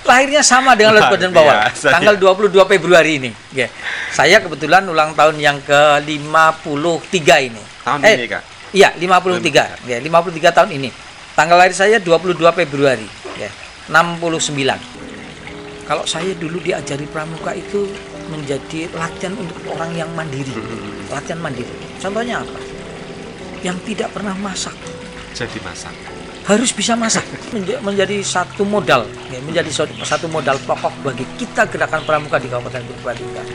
lahirnya sama dengan Laut Badan Bawal, tanggal 22 Februari ini. Ya. Saya kebetulan ulang tahun yang ke-53 ini. Tahun ini, Kak? Iya, 53. Ya, 53 tahun ini. Tanggal lahir saya 22 Februari, ya. 69. Kalau saya dulu diajari pramuka itu menjadi latihan untuk orang yang mandiri. Latihan mandiri. Contohnya apa? Yang tidak pernah masak. Jadi masak. Harus bisa masak, menjadi satu modal, ya, menjadi satu modal pokok bagi kita gerakan pramuka di Kabupaten Purbalingga.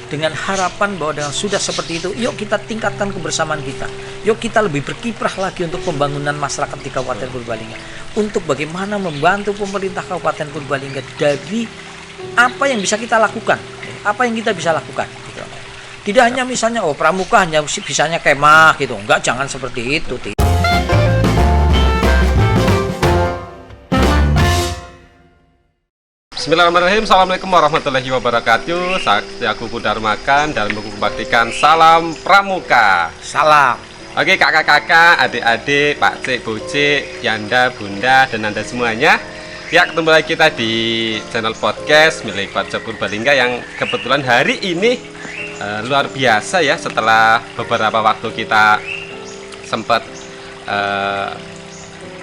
Dengan harapan bahwa dengan sudah seperti itu, yuk kita tingkatkan kebersamaan kita. Yuk kita lebih berkiprah lagi untuk pembangunan masyarakat di Kabupaten Purbalingga. Untuk bagaimana membantu pemerintah Kabupaten Purbalingga dari apa yang bisa kita lakukan, apa yang kita bisa lakukan. Gitu. Tidak hanya misalnya, pramuka hanya bisanya kemah gitu, enggak, jangan seperti itu. Bismillahirrahmanirrahim. Assalamualaikum warahmatullahi wabarakatuh. Saya Kuku Darmakan dalam buku kebaktikan Salam Pramuka. Salam. Oke, kakak-kakak, adik-adik, Pak Cik, Bu Cik, Yanda, Bunda, dan Anda semuanya. Ya, ketemu lagi kita di channel podcast milik Warcap Purbalingga yang kebetulan hari ini luar biasa ya. Setelah beberapa waktu kita sempat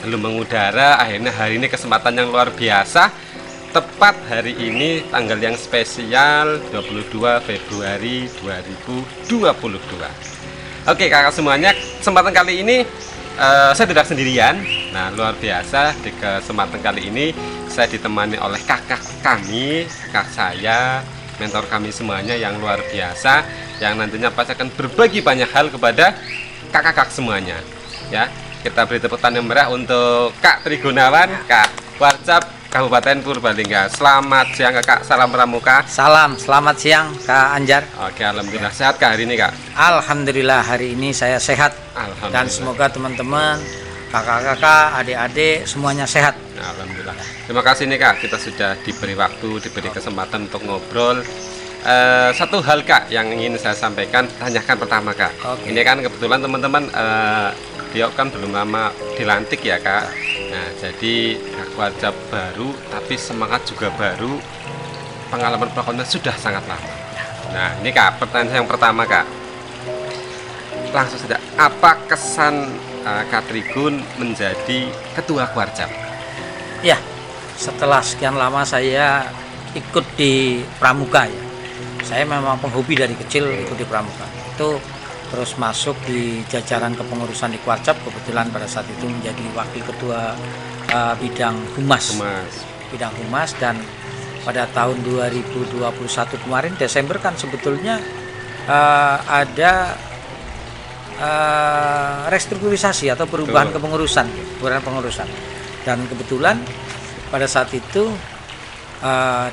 belum mengudara, akhirnya hari ini kesempatan yang luar biasa. Tepat hari ini tanggal yang spesial 22 Februari 2022. Oke kakak semuanya, kesempatan kali ini saya tidak sendirian. Nah luar biasa, di kesempatan kali ini saya ditemani oleh kakak kami, kakak saya, mentor kami semuanya yang luar biasa, yang nantinya pasti akan berbagi banyak hal kepada kakak-kakak semuanya. Ya, kita beri tepuk tangan yang meriah untuk Kak Trigunawan, Kak Warcap Kabupaten Purbalingga. Selamat siang Kakak, salam pramuka. Salam, selamat siang Kak Anjar. Oke, alhamdulillah sehat Kak hari ini Kak. Alhamdulillah hari ini saya sehat. Dan semoga teman-teman, kakak-kakak, adik-adik semuanya sehat. Alhamdulillah. Terima kasih nih Kak, kita sudah diberi waktu, diberi kesempatan untuk ngobrol. Satu hal Kak yang ingin saya sampaikan, tanyakan pertama Kak. Ini kan kebetulan teman-teman dia kan belum lama dilantik ya Kak. Nah jadi Kak Warcap baru, tapi semangat juga baru, pengalaman pelakonnya sudah sangat lama. Nah ini Kak, pertanyaan yang pertama Kak, langsung saja, apa kesan Kak Trigun menjadi ketua Warcap? Ya, setelah sekian lama saya ikut di pramuka ya. Saya memang penghobi dari kecil ikut di pramuka. Itu terus masuk di jajaran kepengurusan di Warcap, kebetulan pada saat itu menjadi wakil ketua bidang humas. Bidang humas, dan pada tahun 2021 kemarin Desember kan sebetulnya ada restrukturisasi atau perubahan kepengurusan, dan kebetulan pada saat itu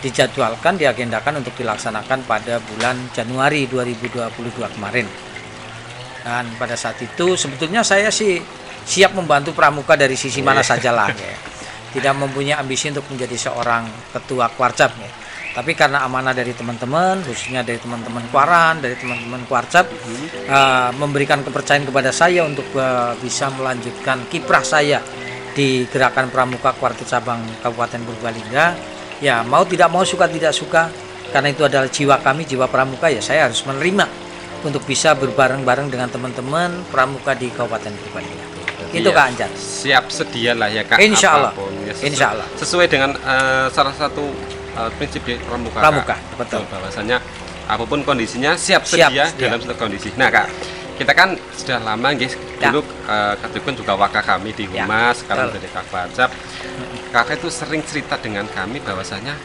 dijadwalkan, diagendakan untuk dilaksanakan pada bulan Januari 2022 kemarin. Dan pada saat itu sebetulnya saya sih siap membantu pramuka dari sisi mana sajalah ya. Tidak mempunyai ambisi untuk menjadi seorang ketua Warcap ya. Tapi karena amanah dari teman-teman, khususnya dari teman-teman Kuaran, dari teman-teman Warcap, memberikan kepercayaan kepada saya untuk bisa melanjutkan kiprah saya di gerakan pramuka Warcap cabang Kabupaten Purbalingga. Ya mau tidak mau, suka tidak suka, karena itu adalah jiwa kami, jiwa pramuka, ya saya harus menerima untuk bisa berbareng-bareng dengan teman-teman pramuka di Kabupaten Purbalingga. Itu ya, Kak Anjar. Siap sedia lah ya Kak. Insya Allah. Ya, Insya Allah. Sesuai dengan salah satu prinsip di pramuka. Pramuka, Kak. betul. Bahwasanya apapun kondisinya siap sedia dalam setiap kondisi. Nah Kak, kita kan sudah lama guys, dulu Kak Trigun juga wakil kami di humas, sekarang menjadi Kak Warcap. Kakak itu sering cerita dengan kami bahwasanya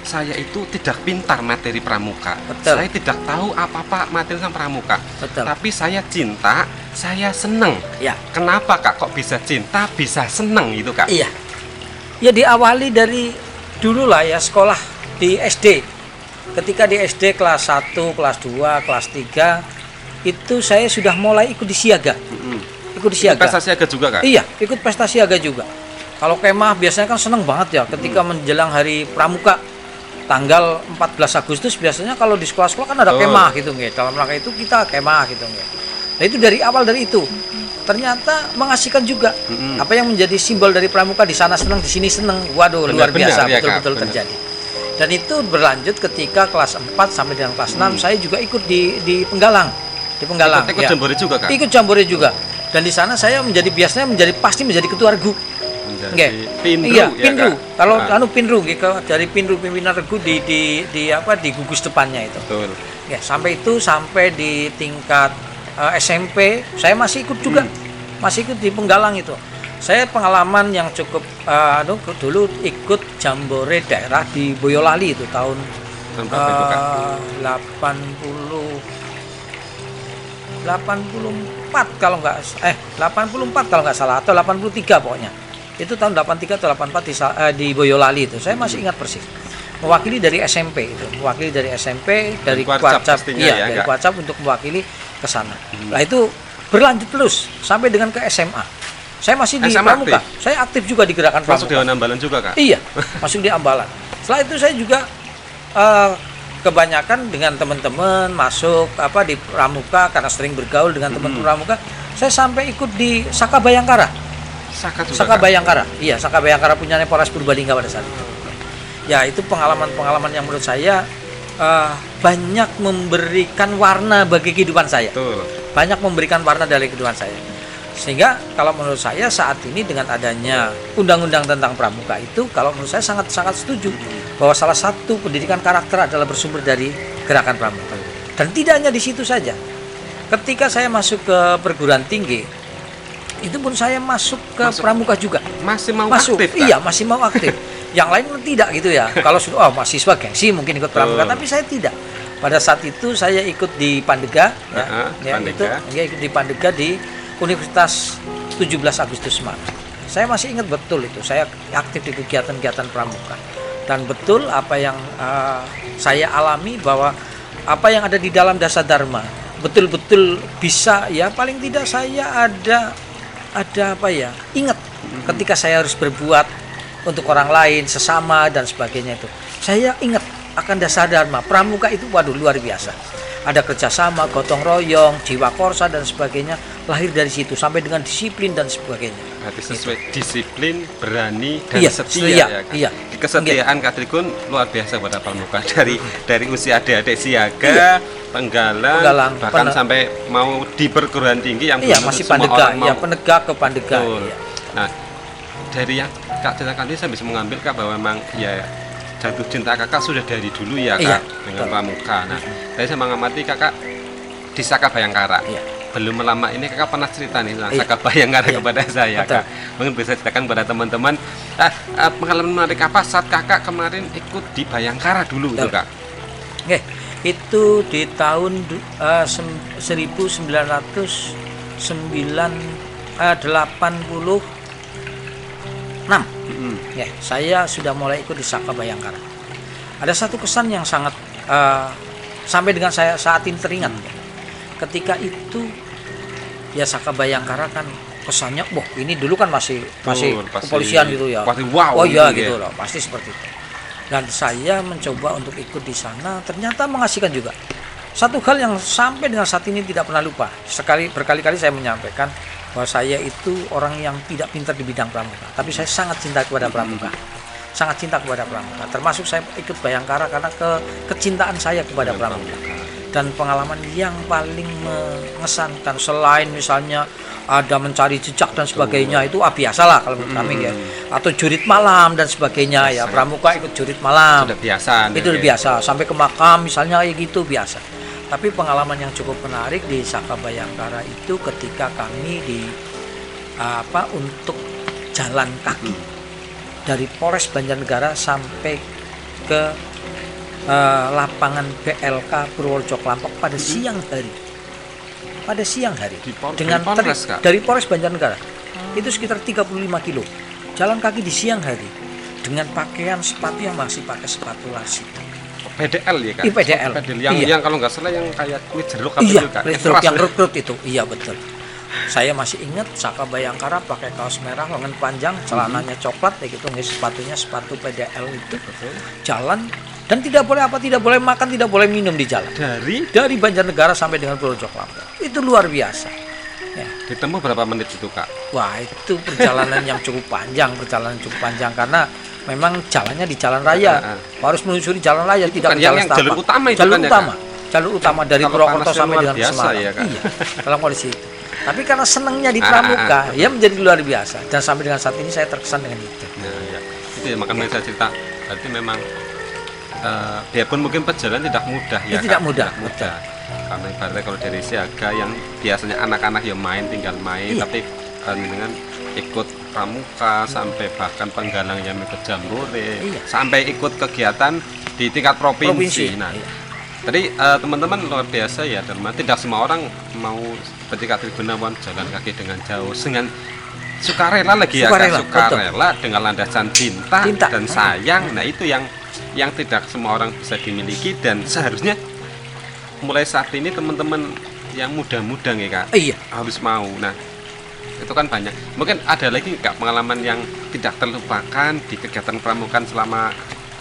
saya itu tidak pintar materi pramuka. Betul. Saya tidak tahu apa-apa materi tentang pramuka. Betul. Tapi saya cinta, saya seneng. Ya. Kenapa Kak kok bisa cinta, bisa seneng itu Kak? Iya. Ya diawali dari dulu lah ya, sekolah di SD. Ketika di SD kelas 1, kelas 2, kelas 3 itu saya sudah mulai ikut di siaga. Ikut di siaga. Ikut pesta siaga juga Kak? Iya, ikut pesta siaga juga. Kalau kemah biasanya kan seneng banget ya ketika menjelang hari pramuka tanggal 14 Agustus biasanya kalau di sekolah-sekolah kan ada kemah gitu nggih. Dalam rangka itu kita kemah gitu nggih. Nah itu dari awal dari itu. ternyata mengasihkan juga. Apa yang menjadi simbol dari pramuka, di sana senang, di sini senang. Waduh, luar biasa, ya, betul-betul Kak, terjadi. Dan itu berlanjut ketika kelas 4 sampai dengan kelas 6 saya juga ikut di Penggalang. Di Penggalang. Ikut jambore juga, Kak? Ikut jambore juga. Dan di sana saya biasanya pasti menjadi ketua regu. Menjadi pinru, iya, ya, pinru. Kak? Kalau Nah. dari pinru pimpinan regu di gugus depannya itu. Betul. Ya, sampai di tingkat SMP saya masih ikut juga. Masih ikut di Penggalang itu. Saya pengalaman yang cukup dulu ikut jambore daerah di Boyolali itu tahun Berapa itu, Kak? 84 kalau nggak salah, atau 83 pokoknya. Itu tahun 83 atau 84 di Boyolali itu. Saya masih ingat persis. Mewakili dari SMP itu, dari Kuarcap Kuarcap, pastinya iya, ya, dari Kak? Kuarcap untuk mewakili ke sana. Nah, itu berlanjut terus sampai dengan ke SMA. Saya masih di SMA pramuka. aktif? Saya aktif juga di gerakan Masuk pramuka. Dewan Ambalan juga, Kak? Iya, masuk di Ambalan. Setelah itu saya juga kebanyakan dengan teman-teman masuk di pramuka karena sering bergaul dengan teman pramuka. Saya sampai ikut di Saka Bayangkara. Saka juga, Saka Kak? Bayangkara. Iya, Saka Bayangkara punyanya Polres Purbalingga pada saat itu. Ya, itu pengalaman-pengalaman yang menurut saya banyak memberikan warna bagi kehidupan saya. Betul. Banyak memberikan warna dari kehidupan saya. Sehingga kalau menurut saya saat ini dengan adanya undang-undang tentang pramuka itu, kalau menurut saya sangat-sangat setuju bahwa salah satu pendidikan karakter adalah bersumber dari gerakan pramuka. Dan tidak hanya di situ saja. Ketika saya masuk ke perguruan tinggi, itu pun saya masuk pramuka juga. Masih mau Masuk, aktif, Kak? iya, masih mau aktif. Yang lain tidak gitu ya. Kalau sudah mahasiswa gengsi mungkin ikut pramuka, tapi saya tidak. Pada saat itu saya ikut di Pandega, Pandega. ikut di Pandega di Universitas 17 Agustus Semarang. Saya masih ingat betul itu. Saya aktif di kegiatan-kegiatan pramuka. Dan betul apa yang saya alami, bahwa apa yang ada di dalam Dasar Dharma betul-betul bisa, ya paling tidak saya ada ingat ketika saya harus berbuat untuk orang lain, sesama dan sebagainya itu. Saya ingat akan Dasar Dharma. Pramuka itu waduh luar biasa. Ada kerjasama, gotong royong, jiwa korsa dan sebagainya, lahir dari situ sampai dengan disiplin dan sebagainya. Berarti sesuai disiplin, berani dan Iya, setia, setia, ya, Kak? iya. Kesetiaan Kak Trigun luar biasa pada pramuka, dari usia adik-adik siaga, Penggalang, bahkan sampai mau di perguruan tinggi yang iya, belum masih semua Pandega, orang mau. ya Pandega ke Pandega. Betul. Iya. Nah, dari yang Kak ceritakan ini saya bisa mengambil, Kak, bahwa memang ya jatuh cinta Kakak sudah dari dulu ya, Kak, Iya, dengan betul. pramuka. Nah, saya mengamati Kakak di Saka Bayangkara. Iya. Belum lama ini Kakak pernah cerita nih tentang Iya. Saka Bayangkara Iya. kepada saya, Betul. Kak. Mungkin bisa ceritakan kepada teman-teman pengalaman menarik apa saat Kakak kemarin ikut di Bayangkara dulu itu, Betul. Kak? Oke, itu di tahun 1986. Ya, saya sudah mulai ikut di Saka Bayangkara. Ada satu kesan yang sangat sampai dengan saya saat ini teringat. Ketika itu ya Saka Bayangkara kan kesannya, wah ini dulu kan masih pasti kepolisian gitu ya. pasti wow Oh iya gitu gitu loh, pasti seperti itu. Dan saya mencoba untuk ikut di sana, ternyata mengasihkan juga. Satu hal yang sampai dengan saat ini tidak pernah lupa. Berkali-kali saya menyampaikan bahwa saya itu orang yang tidak pintar di bidang pramuka, tapi saya sangat cinta kepada pramuka. Sangat cinta kepada pramuka. Termasuk saya ikut Bayangkara karena kecintaan saya kepada pramuka. Dan pengalaman yang paling mengesankan selain misalnya ada mencari jejak dan sebagainya, itu biasalah kalau menurut kami ya. Atau jurit malam dan sebagainya ya, pramuka ikut jurit malam. Sudah biasa. Itu udah biasa, sampai ke makam misalnya kayak gitu biasa. Tapi pengalaman yang cukup menarik di Saka Bayangkara itu ketika kami untuk jalan kaki dari Polres Banjarnegara sampai ke lapangan BLK Purworejo Klampok pada siang hari. Pada siang hari dengan dari Polres Banjarnegara. Itu sekitar 35 kilo. Jalan kaki di siang hari dengan pakaian sepatu yang masih pakai sepatu lasit. PDL ya, Kak? PDL. Yang kalau nggak salah yang kayak kulit jeruk iya, itu, Kak. yang kerut itu. Iya betul. Saya masih ingat Saka Bayangkara pakai kaos merah, lengan panjang, celananya coklat ya gitu, sepatunya sepatu PDL itu. Jalan dan tidak boleh makan, tidak boleh minum di jalan. Dari Banjarnegara sampai dengan Purworejo Klampok. Itu luar biasa. Ya. Ditempuh berapa menit itu Kak? Wah, itu perjalanan yang cukup panjang, karena memang jalannya di jalan raya. Harus menyusuri jalan raya, tidak Kan ke jalan yang setapak. jalur utama itu Jalur kan ya, utama. Jalur utama dari Kalau Purwokerto panasnya sampai luar dengan biasa Semarang. ya, Kak? Iya, dalam kondisi itu. Tapi karena senangnya di Pramuka, ya menjadi luar biasa. Dan sampai dengan saat ini saya terkesan dengan itu. Nah, ya. Itu ya makanya saya cerita. Berarti memang biarpun mungkin perjalanan tidak mudah ya. Tidak Kak? mudah, Tidak mudah. Karena ibaratnya kalau dari siaga yang biasanya anak-anak yang main tinggal main, Iya. tapi dengan ikut pramuka sampai bahkan penggalang yang ikut jambore, Iya. sampai ikut kegiatan di tingkat provinsi. Nah, Iya. tadi teman-teman luar biasa ya, dan tidak semua orang mau seperti Kak Trigunawan jalan kaki dengan jauh dengan sukarela lagi ya, Sukarela, sukarela dengan landasan cinta Cinta. dan sayang. Nah, itu yang tidak semua orang bisa dimiliki, dan seharusnya mulai saat ini teman-teman yang muda-muda nih Kak Iya. harus mau. Nah, itu kan banyak. Mungkin ada lagi Kak pengalaman yang tidak terlupakan di kegiatan pramukaan selama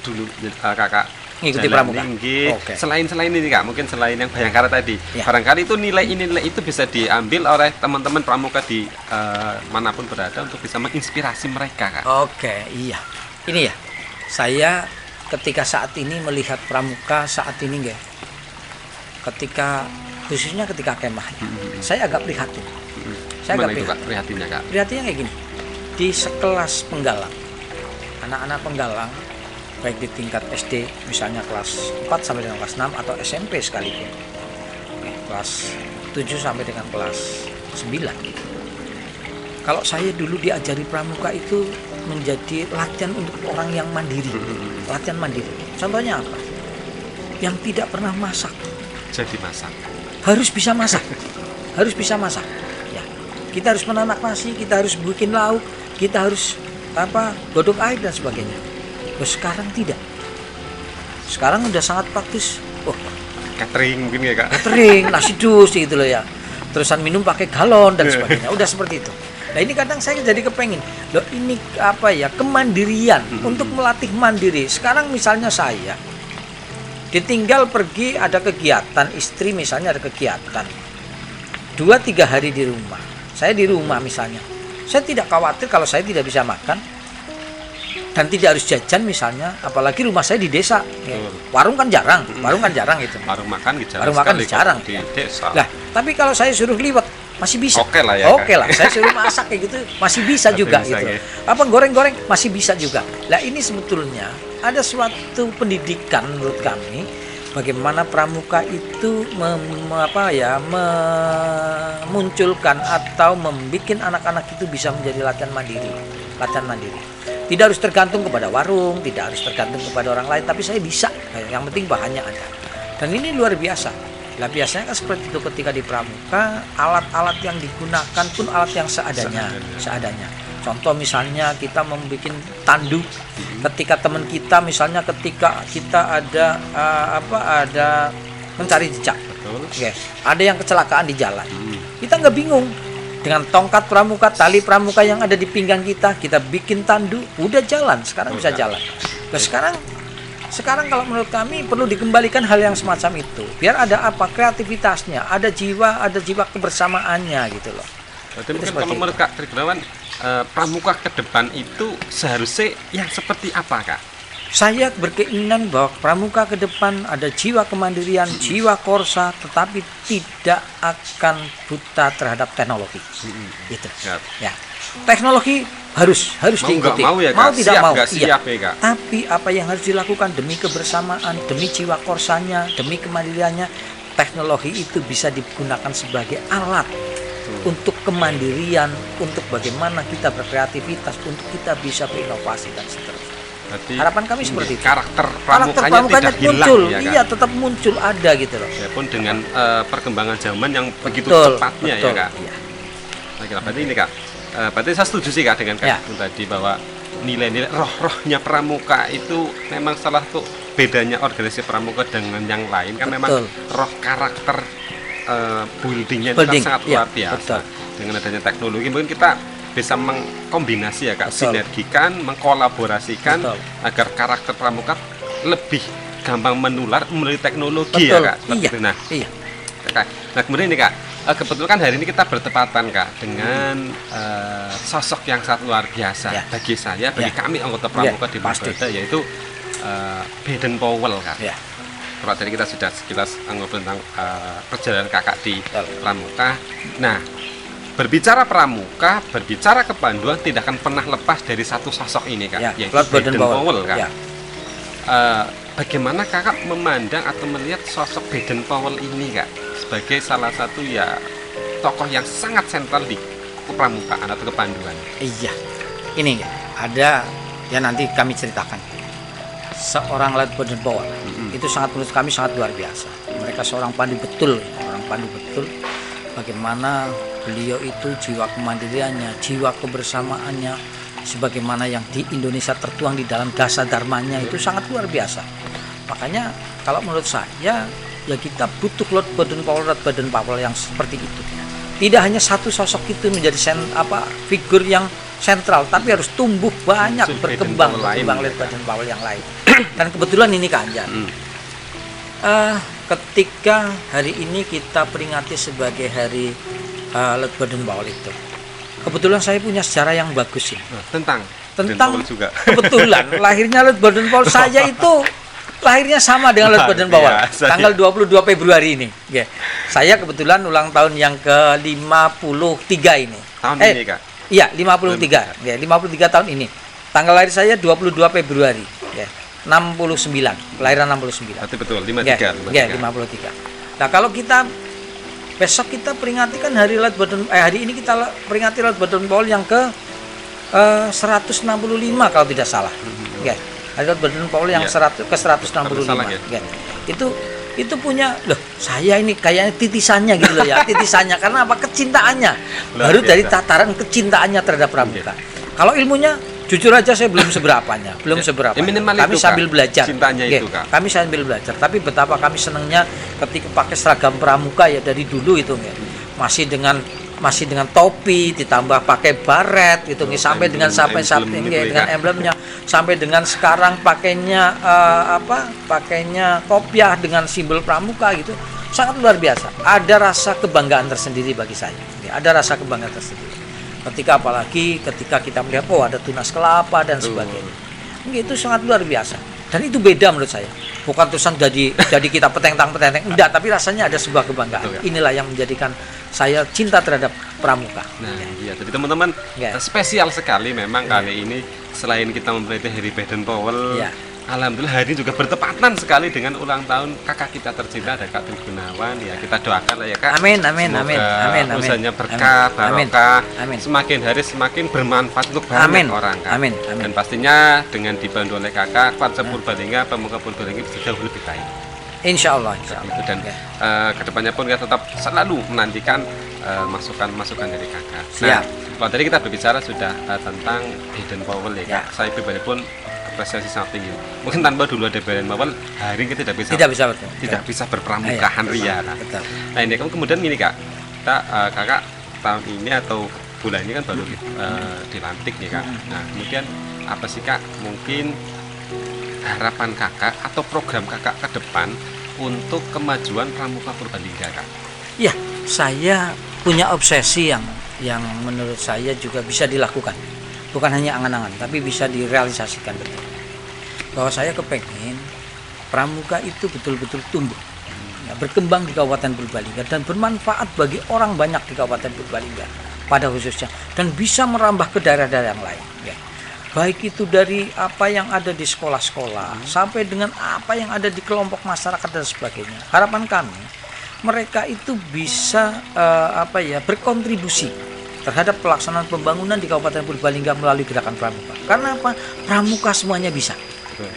dulu Kakak Ngikuti jalan pramuka. tinggi. Oke. Selain ini Kak, mungkin selain yang Bayangkara tadi, Ya. barangkali itu nilai itu bisa diambil oleh teman-teman pramuka di manapun berada untuk bisa menginspirasi mereka Kak. Oke, iya. Ini ya, saya ketika saat ini melihat pramuka saat ini nggak, khususnya ketika kemah, saya agak prihatin. Saya Gimana agak itu Kak prihatin. prihatinnya Kak? Prihatinnya kayak gini, di sekelas penggalang, anak-anak penggalang, baik di tingkat SD, misalnya kelas 4 sampai dengan kelas 6 atau SMP sekalipun, kelas 7 sampai dengan kelas 9. Kalau saya dulu diajari pramuka itu menjadi latihan untuk orang yang mandiri, latihan mandiri. Contohnya apa? Yang tidak pernah masak, Jadi masak. harus bisa masak, harus bisa masak. Ya, kita harus menanak nasi, kita harus bikin lauk, kita harus godok air dan sebagainya. Loh, sekarang tidak. Sekarang udah sangat praktis. Oh, Catering mungkin ya Kak. catering, nasi dus gitu loh ya. Terusan minum pakai galon dan sebagainya. Udah seperti itu. Nah, ini kadang saya jadi kepengin. Loh, ini kemandirian untuk melatih mandiri. Sekarang misalnya saya ditinggal pergi, ada kegiatan, istri misalnya ada kegiatan 2-3 hari di rumah. Saya di rumah misalnya. Saya tidak khawatir kalau saya tidak bisa makan dan tidak harus jajan misalnya, apalagi rumah saya di desa. Ya. Warung kan jarang gitu. Warung makan jarang. Warung makan sekali jarang. di desa. Lah, tapi kalau saya suruh liwat masih bisa. Oke lah ya, Oke lah, saya suruh masak kayak gitu masih bisa juga bisa, gitu. ya. Apa goreng-goreng masih bisa juga. Lah, ini sebetulnya ada suatu pendidikan menurut kami bagaimana pramuka itu memunculkan atau membuat anak-anak itu bisa menjadi latihan mandiri. Tidak harus tergantung kepada warung, tidak harus tergantung kepada orang lain, tapi saya bisa. Yang penting bahannya ada. Dan ini luar biasa. Lah, biasanya kan seperti itu ketika di pramuka, alat-alat yang digunakan pun alat yang seadanya. Contoh misalnya kita membuat tandu. Ketika teman kita misalnya ketika kita ada mencari jejak. Betul. Oke, ada yang kecelakaan di jalan. Kita nggak bingung. Dengan tongkat pramuka, tali pramuka yang ada di pinggang kita bikin tandu, udah jalan. Sekarang bisa jalan. Nah, sekarang kalau menurut kami perlu dikembalikan hal yang semacam itu. Biar ada kreativitasnya, ada jiwa kebersamaannya gitu loh. Berarti mungkin kalau menurut Kak Trigunawan, pramuka ke depan itu seharusnya yang seperti apa Kak? Saya berkeinginan bahwa pramuka ke depan ada jiwa kemandirian, jiwa korsa, tetapi tidak akan buta terhadap teknologi. Itu. Ya. Teknologi harus diikuti. Mau ya, mau Kak? tidak Siap mau. nggak siap ya, Kak? Tapi apa yang harus dilakukan demi kebersamaan, demi jiwa korsanya, demi kemandiriannya, teknologi itu bisa digunakan sebagai alat untuk kemandirian, untuk bagaimana kita berkreativitas, untuk kita bisa berinovasi dan seterusnya. Berarti Harapan kami seperti itu. Karakter pramukanya tidak muncul, hilang ya, Kak? iya tetap muncul, ada gitu loh. Ya pun dengan perkembangan zaman yang begitu Betul, cepatnya betul, ya Kak. iya. Nah, berarti ini Kak, berarti saya setuju sih Kak dengan Kak Ya. tadi bahwa nilai-nilai roh-rohnya pramuka itu memang salah satu bedanya organisasi pramuka dengan yang lain kan. Memang Betul. roh karakter buildingnya itu kan sangat ya, luar biasa. betul. Dengan adanya teknologi mungkin kita bisa mengkombinasi ya Kak, Betul. sinergikan, mengkolaborasikan Betul. agar karakter pramuka lebih gampang menular melalui teknologi Betul, ya Kak. iya. Nah, Iya. Kak. Nah kemudian ini Kak, Kebetulan kan hari ini kita bertepatan Kak dengan sosok yang sangat luar biasa Ya. bagi saya, bagi Ya. kami anggota Pramuka Ya, di pasti. Barbada, yaitu Baden Powell Kak. Ya. Kalau tadi kita sudah sekilas ngobrol tentang perjalanan kakak di Betul. Pramuka. Nah, berbicara Pramuka, berbicara kepanduan tidak akan pernah lepas dari satu sosok ini Kak, Ya, yaitu Lord Baden Powell Kak. Ya. Bagaimana kakak memandang atau melihat sosok Baden Powell ini Kak sebagai salah satu ya tokoh yang sangat sentral di kepramukaan atau kepanduan? Iya, ini ada ya, nanti kami ceritakan. Seorang Lord Baden Powell itu menurut kami sangat luar biasa. Mereka seorang pandu betul, bagaimana beliau itu jiwa kemandiriannya, jiwa kebersamaannya, sebagaimana yang di Indonesia tertuang di dalam dasar dharmanya itu sangat luar biasa. Makanya kalau menurut saya ya kita butuh Lord Baden Powell yang seperti itu. Tidak hanya satu sosok itu menjadi figur yang sentral, tapi harus tumbuh banyak, Muncul berkembang Baden Powell lain, Lord Baden Powell yang lain. Dan kebetulan ini Kak Anjar, ketika hari ini kita peringati sebagai hari Lord Baden Powell itu, kebetulan saya punya sejarah yang bagus ini. Tentang Baden Powell juga. Kebetulan lahirnya Lord Baden Powell, saya itu lahirnya sama dengan Lord Baden Powell, biasa, tanggal 22 Februari ini. Ya. Saya kebetulan ulang tahun yang ke-53 ini. Tahun ini Kak? Iya, 53. Ya, 53 tahun ini. Tanggal lahir saya 22 Februari. Ya. 69, kelahiran 69. Berarti betul, 53. Ya, 53. Nah, kalau kita besok kita peringati kan hari ini kita peringati Lord Baden Powell yang ke 165 kalau tidak salah. Ya. Hari Lord Baden Powell yang Ya. ke 165. Salah, ya. Ya. Itu punya loh, saya ini kayaknya titisannya gitu loh ya, titisannya karena apa? Kecintaannya. Baru biasa. dari tataran kecintaannya terhadap pramuka. Kalau ilmunya jujur aja saya belum seberapanya, belum seberapa. minimal Kami itu, sambil Kak. belajar. Cintanya Oke, itu, Kak. Kami sambil belajar, tapi betapa kami senangnya ketika pakai seragam pramuka ya dari dulu itu ya. Masih dengan topi ditambah pakai baret gitu sampai dengan emblem gitu ya, dengan Kak. emblemnya, sampai dengan sekarang pakainya kopiah dengan simbol pramuka gitu. Sangat luar biasa. Ada rasa kebanggaan tersendiri bagi saya. Ya, ada rasa kebanggaan tersendiri. Apalagi ketika kita melihat ada tunas kelapa dan sebagainya. Itu sangat luar biasa. Dan itu beda menurut saya. Bukan terusan jadi kita petentang enggak, tapi rasanya ada sebuah kebanggaan. Betul, ya. Inilah yang menjadikan saya cinta terhadap pramuka. Nah, iya. Jadi teman-teman, Ya. spesial sekali memang kali ini selain kita memperingati Hari Baden Powell. Ya. Alhamdulillah hari ini juga bertepatan sekali dengan ulang tahun kakak kita tercinta ada Kak Tri Gunawan. Ya, kita doakan lah ya Kak. Amin. Semoga usahanya berkah, Amin. barokah. Amin. Semakin hari semakin bermanfaat untuk banyak Amin. orang Kak. Amin. Dan pastinya dengan dibantu oleh kakak, Kwarsa Purbalingga, pemuka Purbalingga bisa jauh lebih baik. Insya Allah. Itu dan kedepannya pun kita tetap selalu menantikan masukan-masukan dari kakak. Siap. Kalau tadi kita berbicara sudah tentang Baden Powell ya Ya. Kak. Saya pribadi pun apresiasi sangat tinggi. Mungkin tanpa dulu ada Baden Powell, hari ini kita Tidak bisa betul. tidak bisa berpramukaan ria. Kak. Betul. Nah ini kan kemudian ini Kak, kita kakak tahun ini atau bulan ini kan baru dilantik nih Kak. Nah kemudian apa sih Kak mungkin harapan kakak atau program kakak ke depan untuk kemajuan Pramuka Purbalingga Kak? Ya, saya punya obsesi yang menurut saya juga bisa dilakukan. Bukan hanya angan-angan, tapi bisa direalisasikan betul. Bahwa saya kepengen pramuka itu betul-betul tumbuh, ya, berkembang di Kabupaten Purbalingga dan bermanfaat bagi orang banyak di Kabupaten Purbalingga pada khususnya, dan bisa merambah ke daerah-daerah yang lain. Ya. Baik itu dari apa yang ada di sekolah-sekolah sampai dengan apa yang ada di kelompok masyarakat dan sebagainya. Harapan kami mereka itu bisa berkontribusi terhadap pelaksanaan pembangunan di Kabupaten Purbalingga melalui gerakan pramuka. Karena apa? Pramuka semuanya bisa.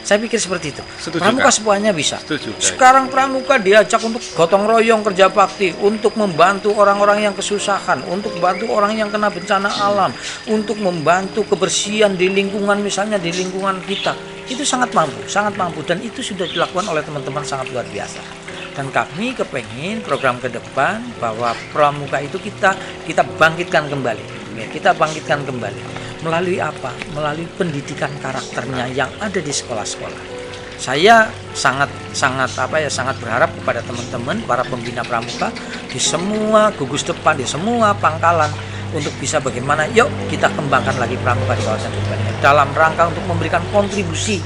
Saya pikir seperti itu. Setuju, Pramuka Kak. semuanya bisa. Setuju, Kak. Sekarang pramuka diajak untuk gotong royong kerja bakti, untuk membantu orang-orang yang kesusahan, untuk membantu orang yang kena bencana alam, untuk membantu kebersihan di lingkungan, misalnya di lingkungan kita. Itu sangat mampu dan itu sudah dilakukan oleh teman-teman sangat luar biasa. Dan kami kepengen program ke depan bahwa pramuka itu kita bangkitkan kembali. Ya, kita bangkitkan kembali. Melalui apa? Melalui pendidikan karakternya yang ada di sekolah-sekolah. Saya sangat berharap kepada teman-teman para pembina pramuka di semua gugus depan, di semua pangkalan, untuk bisa bagaimana yuk kita kembangkan lagi pramuka di kawasan Purbalingga dalam rangka untuk memberikan kontribusi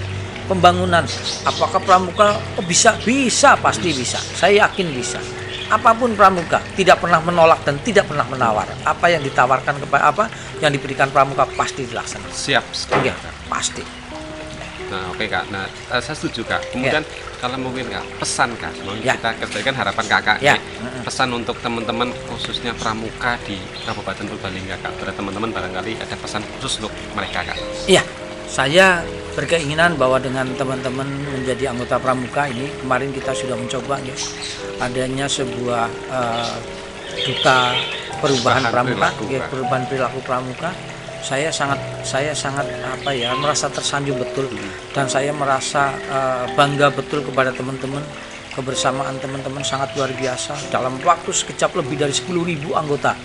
pembangunan. Apakah pramuka bisa? Bisa, pasti bisa. Saya yakin bisa. Apapun pramuka tidak pernah menolak dan tidak pernah menawar. Apa yang ditawarkan kepada apa yang diberikan pramuka pasti dilaksanakan. Siap sekali. Ya, pasti. Nah, oke Kak. Nah, saya setuju Kak. Kemudian kalau mungkin Kak, pesan Kak, kita kembalikan harapan Kakak Ya. pesan untuk teman-teman khususnya pramuka di Kabupaten Purbalingga Kak. Pada teman-teman barangkali ada pesan khusus untuk mereka Kak. Iya, saya berkeinginan bahwa dengan teman-teman menjadi anggota pramuka ini, kemarin kita sudah mencoba ya, adanya sebuah duta perubahan pramuka, perubahan perilaku pramuka. Saya sangat merasa tersanjung betul, dan saya merasa bangga betul kepada teman-teman. Kebersamaan teman-teman sangat luar biasa. Dalam waktu sekejap lebih dari 10.000 anggota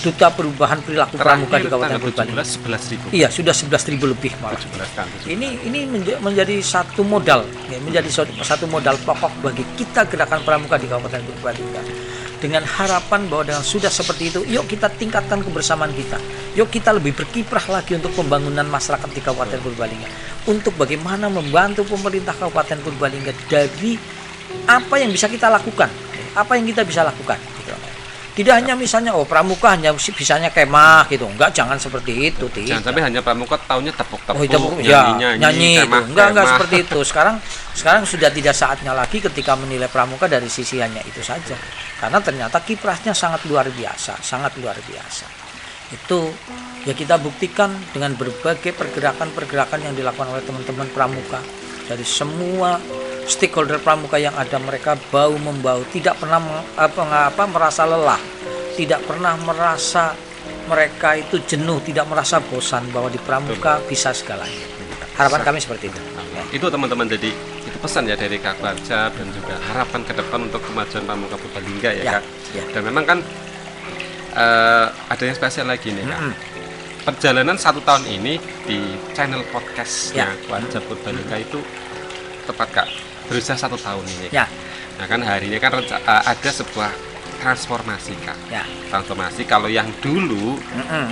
duta perubahan perilaku pramuka di Kabupaten Purbalingga. 11.000. Iya, sudah 11.000 lebih malah. 17 Ini menjadi satu modal, ya, menjadi satu modal pokok bagi kita gerakan pramuka di Kabupaten Purbalingga. Dengan harapan bahwa dengan sudah seperti itu, yuk kita tingkatkan kebersamaan kita. Yuk kita lebih berkiprah lagi untuk pembangunan masyarakat di Kabupaten Purbalingga. Untuk bagaimana membantu pemerintah Kabupaten Purbalingga dari apa yang bisa kita lakukan, apa yang kita bisa lakukan. Tidak hanya misalnya pramuka hanya bisanya kemah gitu, enggak, jangan seperti itu. Jangan sampai hanya pramuka taunya tepuk-tepuk, nyanyi itu, enggak kemah. seperti itu. Sekarang sudah tidak saatnya lagi ketika menilai pramuka dari sisi hanya itu saja, karena ternyata kiprahnya sangat luar biasa. Itu ya kita buktikan dengan berbagai pergerakan yang dilakukan oleh teman-teman pramuka dari semua stakeholder pramuka yang ada. Mereka bahu-membahu, tidak pernah merasa lelah, tidak pernah merasa mereka itu jenuh, tidak merasa bosan bahwa di pramuka bisa segalanya. Harapan kami seperti itu. Itu teman-teman, jadi itu pesan ya dari Kak Barjab dan juga harapan ke depan untuk kemajuan pramuka Purbalingga ya Kak. Ya. Dan memang kan ada yang spesial lagi nih Kak. Perjalanan 1 tahun ini di channel podcastnya Barjab Purbalingga itu tepat Kak, berusia 1 tahun ini. Ya. Nah kan hari ini kan ada sebuah transformasi Kak. Ya. Transformasi, kalau yang dulu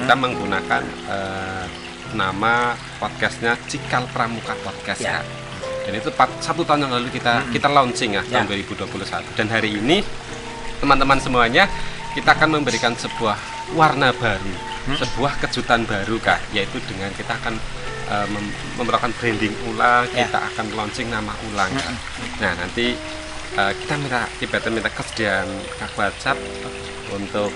kita menggunakan nama podcastnya Cikal Pramuka Podcast Kak. Dan itu 1 tahun yang lalu kita launching tahun 2021. Dan hari ini teman-teman semuanya, kita akan memberikan sebuah warna baru, sebuah kejutan baru Kak, yaitu dengan kita akan melakukan branding ulang, kita akan launching nama ulang Kak. Nah nanti kita minta kesediaan Kak Barjab untuk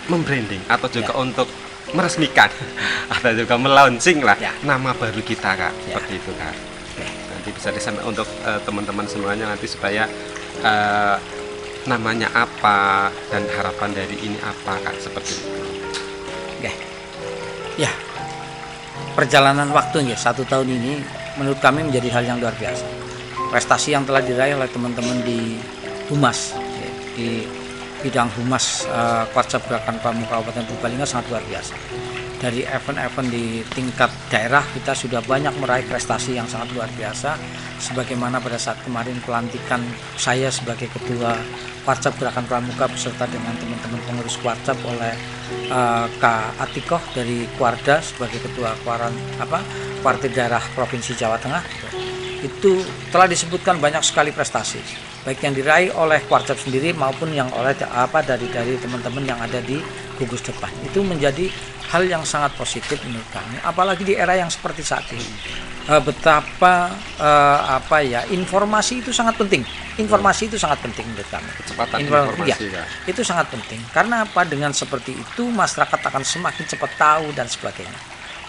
membranding atau juga untuk meresmikan atau juga melaunching lah nama baru kita Kak, seperti itu Kak. Nanti bisa disampaikan untuk teman-teman semuanya nanti supaya namanya apa dan harapan dari ini apa Kak, seperti itu. Ya, perjalanan waktunya 1 tahun ini menurut kami menjadi hal yang luar biasa. Prestasi yang telah diraih oleh teman-teman di Humas, di bidang Humas Kwarcap Gerakan Pramuka Kabupaten Purbalingga sangat luar biasa. Dari event-event di tingkat daerah kita sudah banyak meraih prestasi yang sangat luar biasa. Sebagaimana pada saat kemarin pelantikan saya sebagai ketua Kwarcap Gerakan Pramuka beserta dengan teman-teman pengurus Kwarcap oleh Kak Atikoh dari Kwarda sebagai ketua Partai Daerah Provinsi Jawa Tengah. Itu telah disebutkan banyak sekali prestasi, baik yang diraih oleh Kwarcap sendiri maupun yang oleh dari teman-teman yang ada di gugus depan. Itu menjadi hal yang sangat positif menurut kami, apalagi di era yang seperti saat ini. Betapa informasi itu sangat penting. Informasi itu sangat penting menurut kami. Kecepatan informasi itu sangat penting. Karena apa? Dengan seperti itu masyarakat akan semakin cepat tahu dan sebagainya.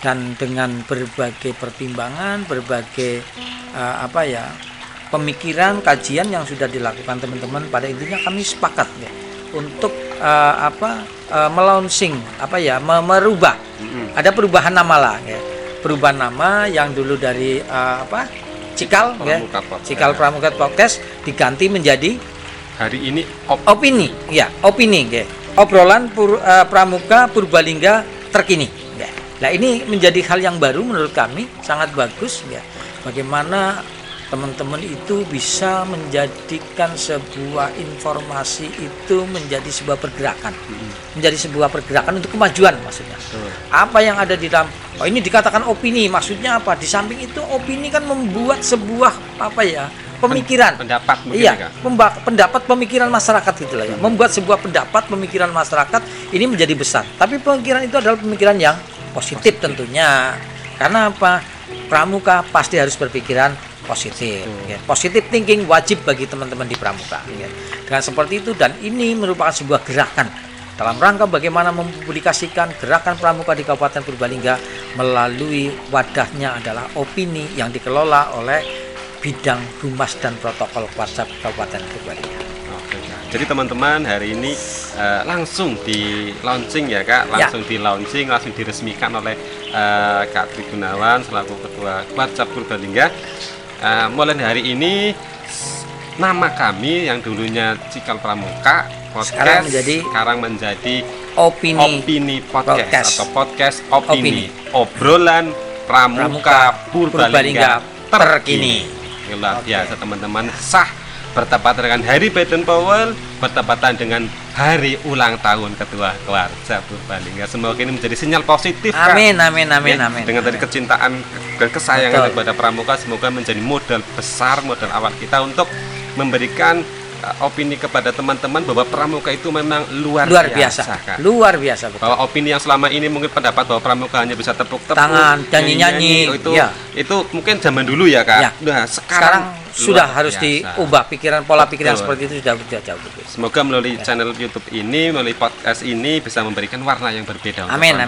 Dan dengan berbagai pertimbangan, berbagai pemikiran, kajian yang sudah dilakukan teman-teman, pada intinya kami sepakat ya untuk melaunching merubah. Ada perubahan nama lah ya. Perubahan nama yang dulu dari Cikal Cikal Pramuka Podcast diganti menjadi hari ini opini ya, obrolan Pramuka Purbalingga terkini ya. Nah ini menjadi hal yang baru menurut kami, sangat bagus ya. Bagaimana teman-teman itu bisa menjadikan sebuah informasi itu menjadi sebuah pergerakan, menjadi sebuah pergerakan untuk kemajuan maksudnya. Apa yang ada di dalam, ini dikatakan opini, maksudnya apa? Di samping itu opini kan membuat sebuah pemikiran, pendapat mungkin iya, ya, Kak? pendapat pemikiran masyarakat gitulah ya, membuat sebuah pendapat pemikiran masyarakat ini menjadi besar. Tapi pemikiran itu adalah pemikiran yang positif tentunya, karena apa? Pramuka pasti harus berpikiran positif. Ya. Positive thinking wajib bagi teman-teman di Pramuka. Ya. Dengan seperti itu, dan ini merupakan sebuah gerakan dalam rangka bagaimana mempublikasikan gerakan Pramuka di Kabupaten Purbalingga melalui wadahnya adalah opini yang dikelola oleh bidang humas dan protokol WhatsApp Kabupaten Purbalingga. Oke, Kak. Jadi teman-teman hari ini langsung di launching ya Kak, langsung di launching, langsung diresmikan oleh Kak Tri Gunawan selaku Ketua WhatsApp Purbalingga. Mulai hari ini nama kami yang dulunya Cikal Pramuka Podcast sekarang menjadi Opini Podcast atau Podcast Opini. Obrolan Pramuka Purbalingga terkini. Luar biasa teman-teman, sah bertepatan dengan Hari Baden Powell, bertepatan dengan hari ulang tahun Ketua WhatsApp Purbalingga. Semoga ini menjadi sinyal positif. Amin, Kak. amin. Dengan tadi kecintaan dan kesayangan kepada Pramuka, semoga menjadi modal besar, modal awal kita untuk memberikan opini kepada teman-teman bahwa Pramuka itu memang luar biasa Kak. Luar biasa betul. Bahwa opini yang selama ini mungkin pendapat bahwa Pramuka hanya bisa tepuk-tepuk, tangan, nyanyi-nyanyi, itu mungkin zaman dulu ya Kak. Ya. Nah, sekarang sudah harus diubah pola pikiran seperti itu sudah jauh. Semoga melalui channel YouTube ini, melalui podcast ini bisa memberikan warna yang berbeda. Amin.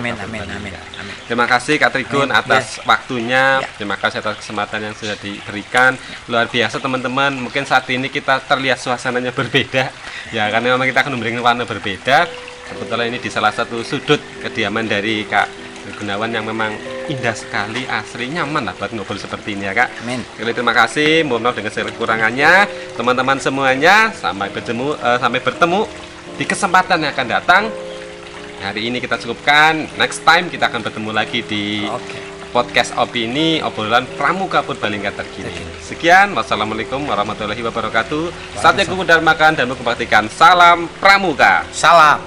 Terima kasih Kak Trigun atas waktunya. Terima kasih atas kesempatan yang sudah diberikan. Luar biasa teman-teman. Mungkin saat ini kita terlihat suasananya berbeda. Ya, karena memang kita akan memberikan warna berbeda. Kebetulan ini di salah satu sudut kediaman dari Kak Gunawan yang memang indah sekali, asri, nyaman lah buat ngobrol seperti ini ya Kak. Amin. Jadi terima kasih, mohon maaf dengan segala kekurangannya. Teman-teman semuanya, sampai bertemu di kesempatan yang akan datang. Hari ini kita cukupkan, next time kita akan bertemu lagi di podcast Opini, obrolan Pramuka Purbalingga terkini. Sekian, wassalamualaikum warahmatullahi wabarakatuh. Saatnya kuku dan makan dan mengkembalikan salam Pramuka. Salam.